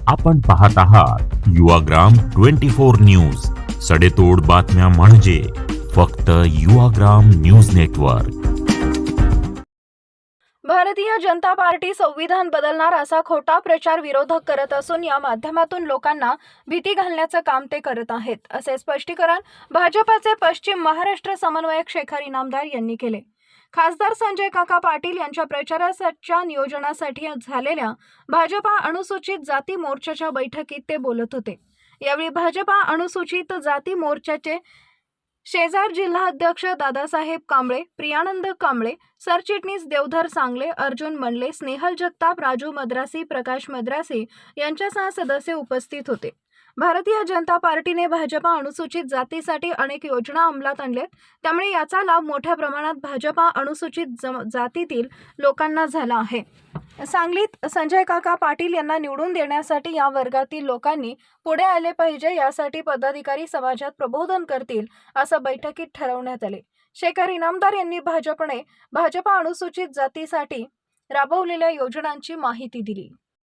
आपण पाहत आहात युवाग्राम 24 न्यूज. सडेतोड बातम्या म्हणजे फक्त Yuvagram news network. Bharatiya Janata party संविधान बदलणार असा खोटा प्रचार विरोधक करत असून या माध्यमातून लोकांना भीती घालण्याचं काम ते करत आहेत, असे स्पष्टीकरण भाजपाचे पश्चिम महाराष्ट्र समन्वयक शेखर इनामदार यांनी केले. खासदार संजय काका पाटील यांच्या प्रचाराच्या नियोजनासाठी झालेल्या भाजपा अनुसूचित जाती मोर्चाच्या बैठकीत ते बोलत होते. यावेळी भाजपा अनुसूचित जाती मोर्चाचे शेजार जिल्हा अध्यक्ष दादासाहेब कांबळे, प्रियानंद कांबळे, सरचिटणीस देवधर सांगले, अर्जुन मंडले, स्नेहल जगताप, राजू मद्रासी, प्रकाश मद्रासी यांच्यासह सदस्य उपस्थित होते. भारतीय जनता पार्टीने भाजपा अनुसूचित जातीसाठी अनेक योजना अंमलात आणल्यात, त्यामुळे याचा लाभ मोठ्या प्रमाणात भाजपा अनुसूचित जातीतील लोकांना झाला आहे. सांगलीत संजय काका पाटील यांना निवडून देण्यासाठी या वर्गातील लोकांनी पुढे आले पाहिजे, यासाठी पदाधिकारी समाजात प्रबोधन करतील असं बैठकीत ठरवण्यात आले. शेखर इनामदार यांनी भाजपा अनुसूचित जातीसाठी राबवलेल्या योजनांची माहिती दिली.